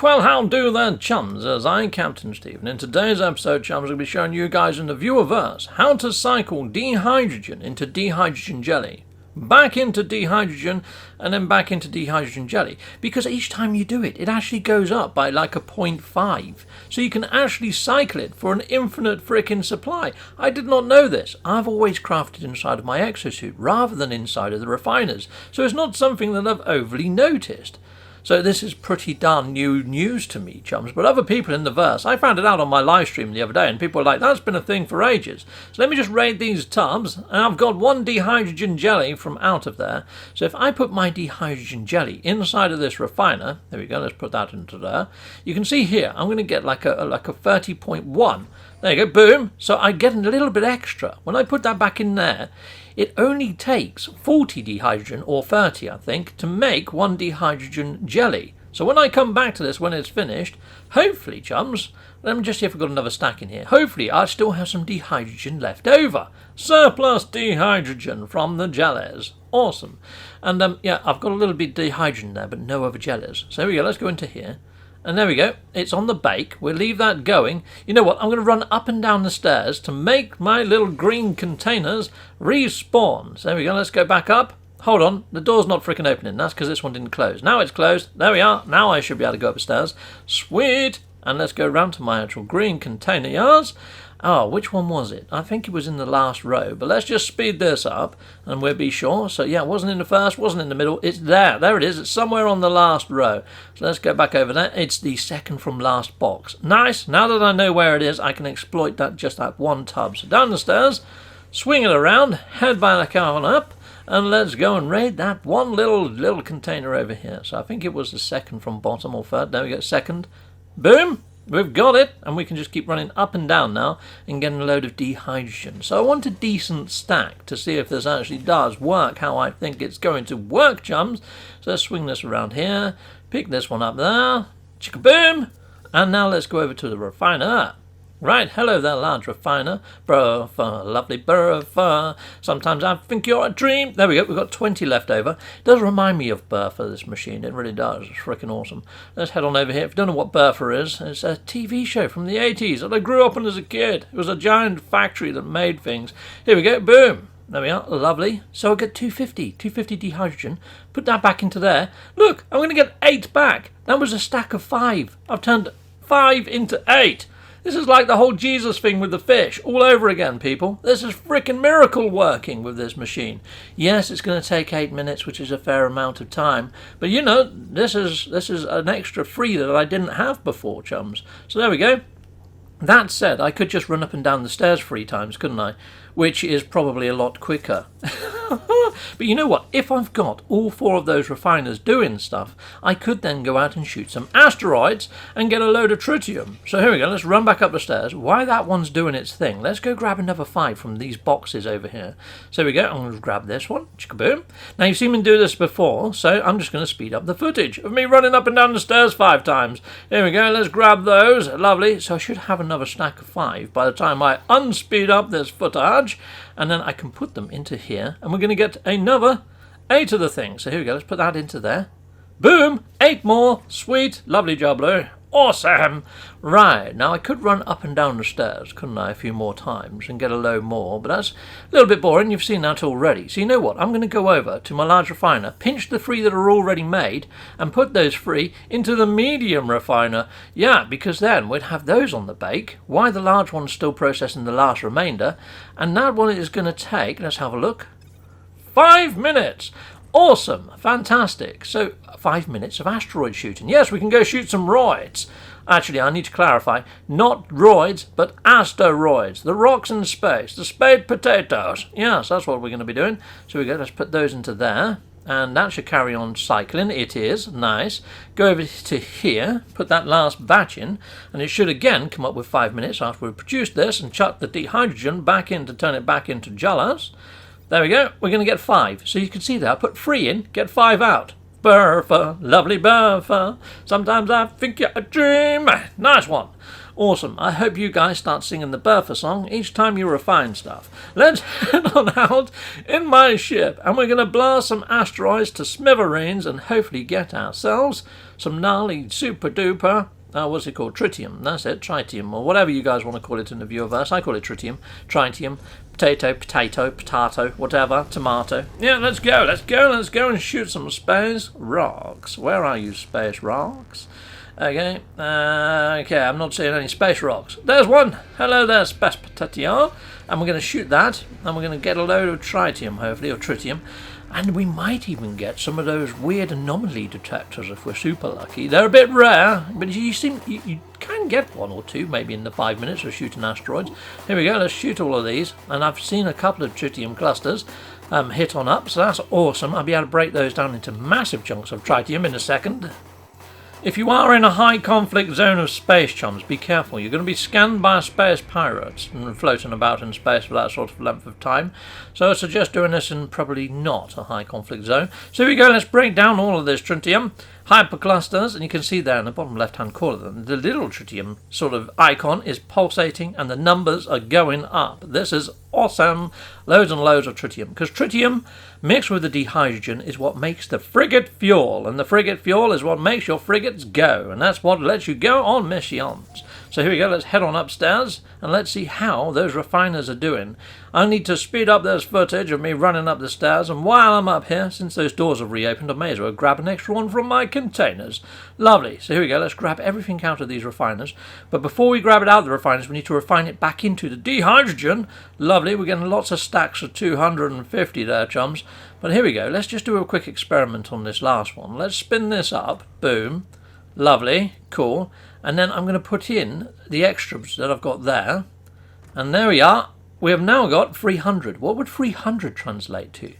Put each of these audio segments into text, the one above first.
Well, how do there, chums? As I, Captain Steve, and in today's episode, chums, I'll be showing you guys in the viewerverse how to cycle dehydrogen into dehydrogen jelly, back into dehydrogen, and then back into dehydrogen jelly. Because each time you do it, it actually goes up by like a 0.5. So you can actually cycle it for an infinite frickin' supply. I did not know this. I've always crafted inside of my exosuit rather than inside of the refiners. So it's not something that I've overly noticed. So this is pretty darn new news to me, chums. But other people in the verse, I found it out on my live stream the other day, and people were like, that's been a thing for ages. So let me just raid these tubs, and I've got one dehydrogen jelly from out of there. So if I put my dehydrogen jelly inside of this refiner, there we go, let's put that into there. You can see here, I'm going to get like a 30.1. There you go, boom. So I get a little bit extra. When I put that back in there, it only takes 40 dehydrogen, or 30 I think, to make one dehydrogen jelly. So when I come back to this when it's finished, hopefully, chums, let me just see if I've got another stack in here. Hopefully I still have some dehydrogen left over. Surplus dehydrogen from the jellies. Awesome. And yeah, I've got a little bit of dehydrogen there, but no other jellies. So here we go, let's go into here. And there we go, it's on the bake. We'll leave that going. You know what, I'm going to run up and down the stairs to make my little green containers respawn. So there we go, let's go back up. Hold on, the door's not freaking opening. That's because this one didn't close. Now it's closed. There we are. Now I should be able to go upstairs. Sweet. And let's go round to my actual green container yards. Oh, which one was it? I think it was in the last row. But let's just speed this up and we'll be sure. So yeah, it wasn't in the first, wasn't in the middle. It's there. There it is. It's somewhere on the last row. So let's go back over there. It's the second from last box. Nice. Now that I know where it is, I can exploit that just that one tub. So down the stairs, swing it around, head back on up, and let's go and raid that one little container over here. So I think it was the second from bottom or third. There we go. Second. Boom. We've got it, and we can just keep running up and down now and getting a load of dehydrogen. So I want a decent stack to see if this actually does work how I think it's going to work, chums. So let's swing this around here, pick this one up there, chicka-boom, and now let's go over to the refiner. Right, hello there, large refiner. Burfer, lovely burfer. Sometimes I think you're a dream. There we go, we've got 20 left over. It does remind me of Burfer, this machine. It really does. It's freaking awesome. Let's head on over here. If you don't know what Burfer is, it's a TV show from the 80s that I grew up on as a kid. It was a giant factory that made things. Here we go, boom. There we are, lovely. So I get 250 dehydrogen. Put that back into there. Look, I'm going to get 8 back. That was a stack of 5. I've turned 5 into 8. This is like the whole Jesus thing with the fish, all over again, people. This is frickin' miracle working with this machine. Yes, it's going to take 8 minutes, which is a fair amount of time. But you know, this is an extra free that I didn't have before, chums. So there we go. That said, I could just run up and down the stairs 3 times, couldn't I? Which is probably a lot quicker. But you know what? If I've got all 4 of those refiners doing stuff, I could then go out and shoot some asteroids and get a load of tritium. So here we go. Let's run back up the stairs. While that one's doing its thing, let's go grab another 5 from these boxes over here. So here we go. I'm going to grab this one. Chicka-boom. Now, you've seen me do this before, so I'm just going to speed up the footage of me running up and down the stairs 5 times. Here we go. Let's grab those. Lovely. So I should have another stack of 5 by the time I unspeed up this footage. And then I can put them into here, and we're going to get another 8 of the things. So here we go, let's put that into there. Boom! 8 more. Sweet. Lovely job, Lou. Awesome! Right, now I could run up and down the stairs, couldn't I, a few more times and get a load more, but that's a little bit boring. You've seen that already. So you know what? I'm going to go over to my large refiner, pinch the 3 that are already made, and put those 3 into the medium refiner. Yeah, because then we'd have those on the bake, while the large one's still processing the last remainder, and that one is going to take, let's have a look, 5 minutes. Awesome, fantastic. So 5 minutes of asteroid shooting. Yes, we can go shoot some roids. Actually, I need to clarify, not roids, but asteroids. The rocks in space, the spade potatoes. Yes, that's what we're going to be doing. So we go, let's put those into there. And that should carry on cycling. It is. Nice. Go over to here, put that last batch in, and it should again come up with 5 minutes after we've produced this and chuck the dehydrogen back in to turn it back into jellas. There we go. We're going to get 5. So you can see there, I put 3 in, get 5 out. Burfer, lovely burfer. Sometimes I think you're a dream. Nice one. Awesome. I hope you guys start singing the burfer song each time you refine stuff. Let's head on out in my ship, and we're going to blast some asteroids to smithereens and hopefully get ourselves some gnarly super duper, what's it called? Tritium. That's it. Tritium, or whatever you guys want to call it in the viewerverse. I call it tritium. Tritium. Potato, whatever. Tomato. Yeah, let's go and shoot some space rocks. Where are you, space rocks? Okay, I'm not seeing any space rocks. There's one! Hello there, space potato. And we're going to shoot that, and we're going to get a load of tritium, hopefully, or tritium. And we might even get some of those weird anomaly detectors if we're super lucky. They're a bit rare, but you can get one or two, maybe in the 5 minutes of shooting asteroids. Here we go, let's shoot all of these. And I've seen a couple of tritium clusters hit on up, so that's awesome. I'll be able to break those down into massive chunks of tritium in a second. If you are in a high conflict zone of space, chums, be careful. You're going to be scanned by space pirates and floating about in space for that sort of length of time. So I suggest doing this in probably not a high conflict zone. So here we go, let's break down all of this tritium. Hyperclusters, and you can see there in the bottom left hand corner, the little tritium sort of icon is pulsating and the numbers are going up. This is awesome. Loads and loads of tritium, because tritium mixed with the dihydrogen is what makes the frigate fuel, and the frigate fuel is what makes your frigates go, and that's what lets you go on missions. So here we go, let's head on upstairs and let's see how those refiners are doing. I need to speed up this footage of me running up the stairs, and while I'm up here, since those doors have reopened, I may as well grab an extra one from my containers. Lovely. So here we go, let's grab everything out of these refiners. But before we grab it out of the refiners, we need to refine it back into the dihydrogen. Lovely, we're getting lots of stacks of 250 there, chums. But here we go, let's just do a quick experiment on this last one. Let's spin this up. Boom. Lovely. Cool. And then I'm going to put in the extras that I've got there. And there we are. We have now got 300. What would 300 translate to?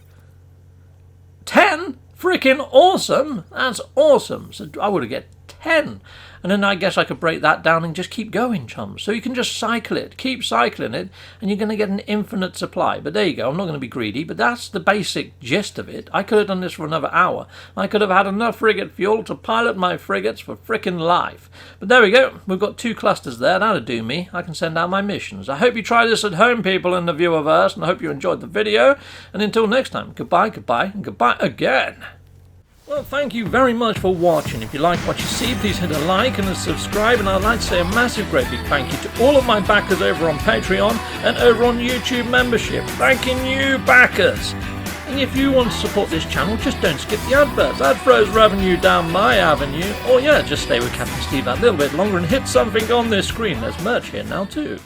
10? Freaking awesome! That's awesome. So I would get 10. And then I guess I could break that down and just keep going, chums. So you can just cycle it, keep cycling it, and you're going to get an infinite supply. But there you go, I'm not going to be greedy, but that's the basic gist of it. I could have done this for another hour. I could have had enough frigate fuel to pilot my frigates for frickin' life. But there we go, we've got 2 clusters there, that'll do me. I can send out my missions. I hope you try this at home, people in the viewerverse, and I hope you enjoyed the video. And until next time, goodbye, and goodbye again. Well, thank you very much for watching. If you like what you see, please hit a like and a subscribe. And I'd like to say a massive, great big thank you to all of my backers over on Patreon and over on YouTube membership. Thanking you, backers. And if you want to support this channel, just don't skip the adverts. That throws revenue down my avenue. Or yeah, just stay with Captain Steve that little bit longer and hit something on this screen. There's merch here now too.